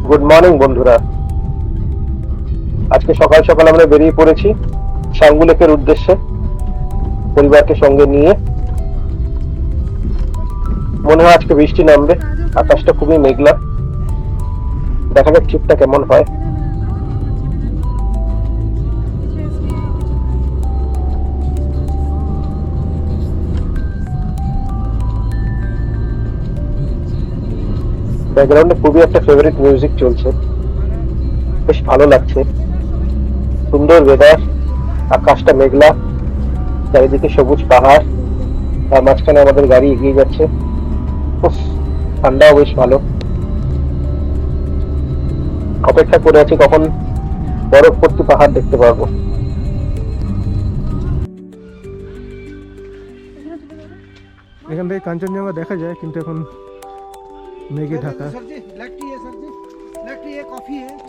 Good morning বন্ধুরা। আজকে সকাল সকাল আমরা বেরিয়ে পড়েছি সাঙ্গু লেকের উদ্দেশ্যে পরিবারকে সঙ্গে নিয়ে। মনে হয় আজকে বৃষ্টি নামবে, আকাশটা খুবই মেঘলা। দেখা যাক ট্রিপটা কেমন হয়। ব্যাকগ্রাউন্ডে খুবই একটা ফেভারিট মিউজিক চলছে, বেশ ভালো লাগছে। সুন্দর ওয়েদার, আকাশটা মেঘলা, চারিদিকে সবুজ পাহাড়, আর মাঝখানে আমাদের গাড়ি এগিয়ে যাচ্ছে। উফ, ঠান্ডাও বেশ ভালো। অপেক্ষা করে আছি কখন বরফ ভর্তি পাহাড় দেখতে পারবো। এখান থেকে কাঞ্চনজঙ্ঘা দেখা যায়, কিন্তু এখন মেঘে ঢাকা।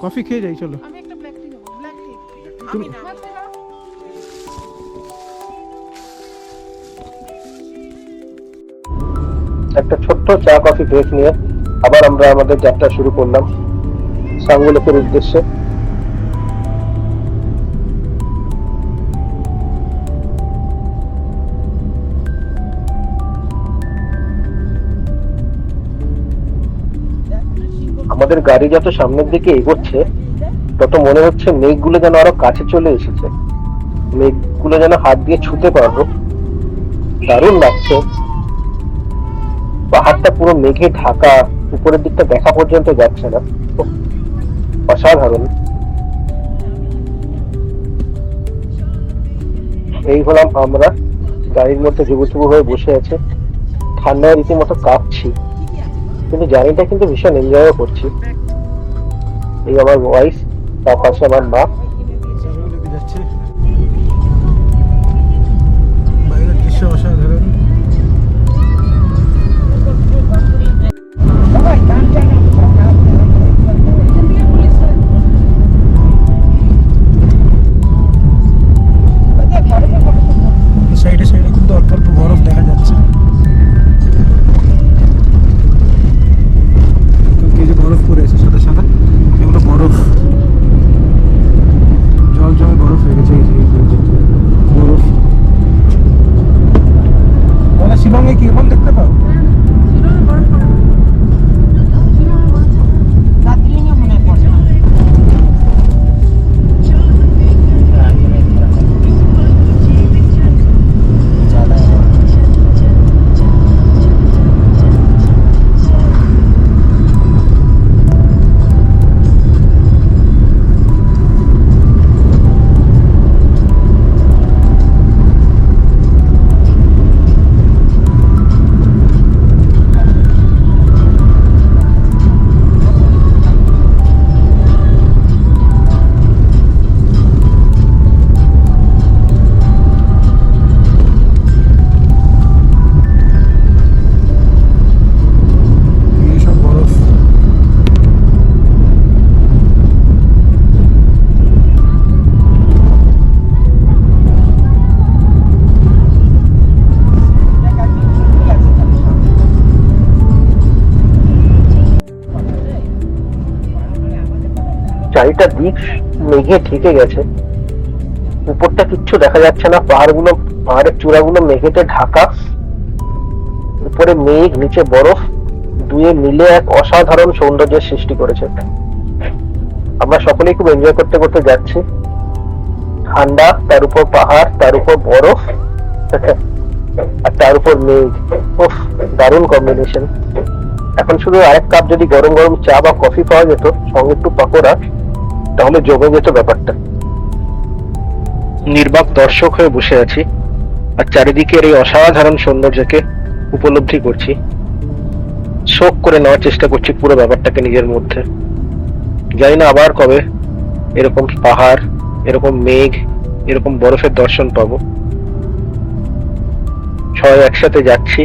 কফি খেয়ে যাই, চলো। একটা ছোট্ট চা কফি ব্রেক নিয়ে আবার আমরা আমাদের যাত্রা শুরু করলাম সাঙ্গু লেকের উদ্দেশ্যে। আমাদের গাড়ি যত সামনের দিকে এগোচ্ছে তত মনে হচ্ছে মেঘগুলো যেন আরো কাছে চলে এসেছে, মেঘগুলো যেন হাত দিয়ে ছুঁতে পারবো। দারুণ লাগছে, পাহাড়টা পুরো মেঘে ঢাকা, উপরের দিকটা দেখা পর্যন্ত যাচ্ছে না। অসাধারণ। এই হলাম আমরা, গাড়ির মধ্যে যুবচুবু হয়ে বসে আছে, ঠান্ডায় রীতিমতো কাঁপছি, কিন্তু জার্নিটা কিন্তু ভীষণ এনজয়ও করছি। এই আমার ওয়াইফ, তার পাশে আমার মা। যাচ্ছে, বাইরের দৃশ্য অসাধারণ। সাইডে সাইডে কিন্তু অল্প অল্প বরফ দেখা যাচ্ছে। বরফ পড়ে আছে সাদা সাদা, এগুলো বরফ, জল জমে বরফ হয়ে গেছে। বরফ বলা শিলংয়ে কিরকম দেখতে পাও? চারিটা দিক মেঘে ঢেকে গেছে, উপরটা কিচ্ছু দেখা যাচ্ছে না। পাহাড়ের চূড়াগুলো মেঘেতে ঢাকা, উপরে মেঘ, নিচে বরফ, দুয়ে মিলে এক অসাধারণ সৌন্দর্যের সৃষ্টি করেছে। আমরা সকলেই খুব এনজয় করতে করতে যাচ্ছি। ঠান্ডা, তার উপর পাহাড়, তার উপর বরফ, আর তার উপর মেঘ। উফ, দারুণ কম্বিনেশন। এখন শুধু আরেক কাপ যদি গরম গরম চা বা কফি পাওয়া যেত, সঙ্গে একটু পাকোড়া, তাহলে জমে যেত ব্যাপারটা। নির্বাক দর্শক হয়ে বসে আছি আর চারিদিকের এই অসাধারণ সৌন্দর্যকে উপলব্ধি করছি। শোক করে নেওয়ার চেষ্টা করছি পুরো ব্যাপারটাকে নিজের মধ্যে। জানি না আবার কবে এরকম পাহাড়, এরকম মেঘ, এরকম বরফের দর্শন পাবো। সবাই একসাথে যাচ্ছি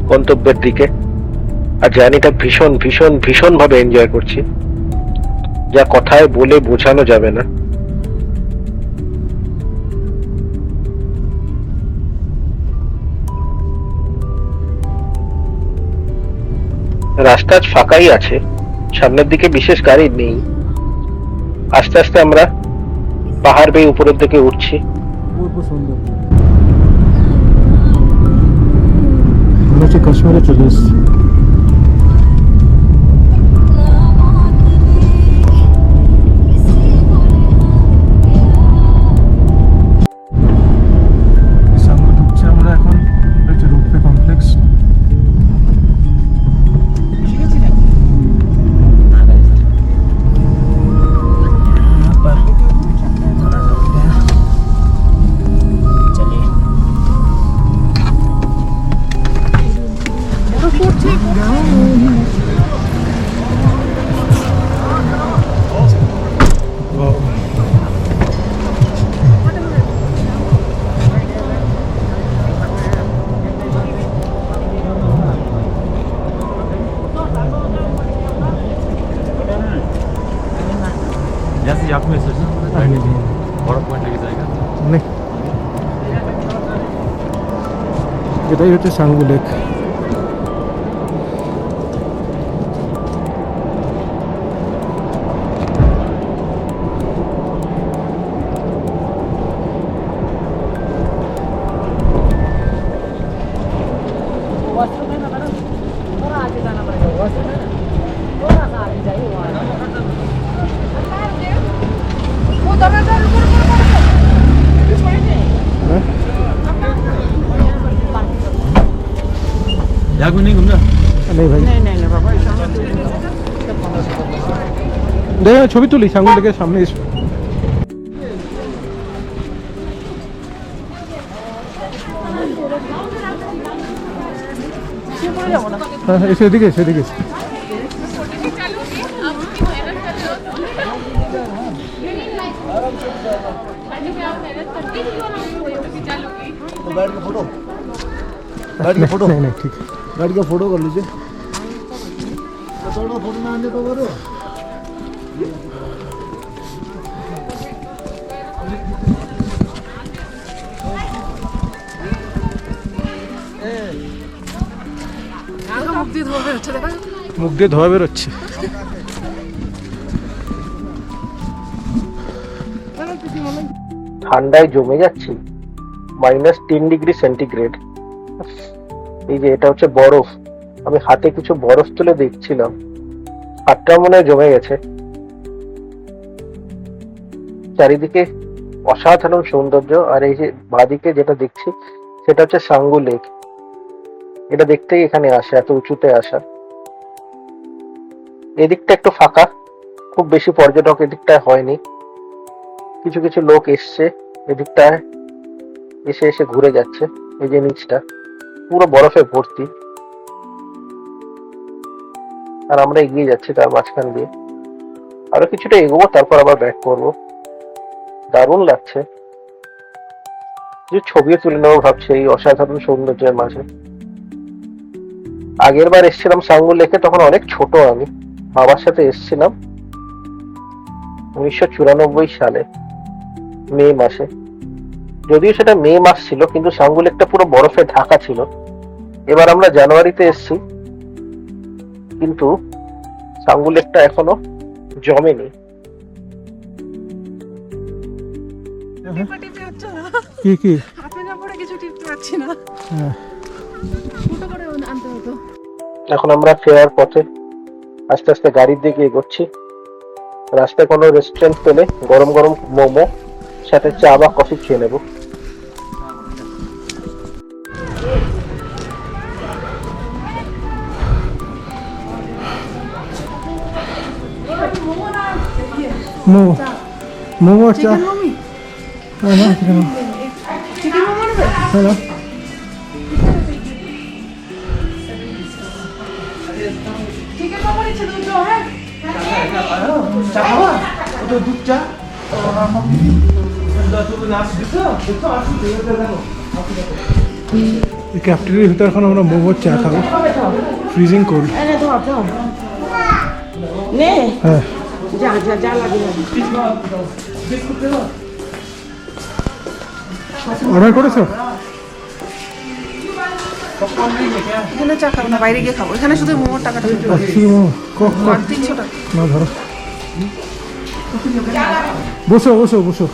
গন্তব্যের দিকে, আর জার্নিটা ভীষণ ভীষণ ভীষণ ভাবে এনজয় করছি, যা কথায় বলে বোঝানো যাবে না। রাস্তা ফাঁকাই আছে, সামনের দিকে বিশেষ গাড়ি নেই। আস্তে আস্তে আমরা পাহাড় বেয়ে উপরের দিকে উঠছি। অপূর্ব সুন্দর। মনে হচ্ছে কাশ্মীরে চলে এসেছি। সামনে ঢুকছি আমরা এখন, হচ্ছে রোপওয়ে কমপ্লেক্স। जैसे आप में सोचना बड़ा पॉइंट लेके जाएगा নেই, এটাই হচ্ছে সাঙ্গু লেক। यागू नहीं घूमना নেই ভাই, দেখে ছবি তুলি সাঙ্গু লেকের সামনে এসে। হ্যাঁ হ্যাঁ, সেদিকে সেদিকে। बैठ के फोटो बैठ के फोटो नहीं नहीं ठीक है। बैठ के फोटो कर लीजिए। थोड़ा फोटो ना आने तो करो। মুখ দিয়ে ধোয়া বেরোচ্ছে। ঠান্ডায় জমে যাচ্ছি, -10°C। এই যে এটা হচ্ছে বরফ, আমি হাতে কিছু বরফ তুলে দেখছিলাম, হাতটা মনে হয় জমে গেছে। চারিদিকে অসাধারণ সৌন্দর্য। আর এই যে বাঁদিকে যেটা দেখছি সেটা হচ্ছে সাঙ্গু লেক। এটা দেখতেই এখানে আসে, এত উঁচুতে আসা। এদিকটা একটু ফাঁকা, খুব বেশি পর্যটক এদিকটায় হয়নি। কিছু কিছু লোক এসছে এদিকটায়, এসে এসে ঘুরে যাচ্ছে। এই যে নিচটা পুরো বরফে ভর্তি, আর আমরা এগিয়ে যাচ্ছি তার মাঝখান দিয়ে। আরো কিছুটা এগোবো, তারপর আবার ব্যাক করবো। দারুণ লাগছে, যে ছবিও তুলে নেবো ভাবছি এই অসাধারণ সৌন্দর্যের মাঝে। আগের বার এসেছিলাম সাঙ্গু লেকে, তখন অনেক ছোট আমি, বাবার সাথে এসেছিলাম 1994 সালে মে মাসে। যদিও সেটা মে মাস ছিল, কিন্তু সাঙ্গু লেকটা পুরো বরফে ঢাকা ছিল। এবার আমরা জানুয়ারিতে এসেছি, কিন্তু সাঙ্গু লেকটা এখনো জমেনি। কি কি হ্যাঁ, এখন আমরা ফেরার পথে আস্তে আস্তে গাড়ির দিকে এগোচ্ছি। রাস্তায় কোনো রেস্টুরেন্ট পেলে গরম গরম মোমো সাথে চা বা কফি খেয়ে নেবো। মোমো মোমো চা। হ্যাঁ হ্যাঁ হ্যালো, ক্যাফটেরিয়ার ভিতরে এখন আমরা মোমোর চা খাবো, ফ্রিজিং কোল্ড। হ্যাঁ অর্ডার করেছো? এখানে চা খাবো না, বাইরে গিয়ে খাবো। এখানে শুধু মোমোর টাকাটা শুধু মোমো 300 টাকা। না ধরো বসো বসো বসো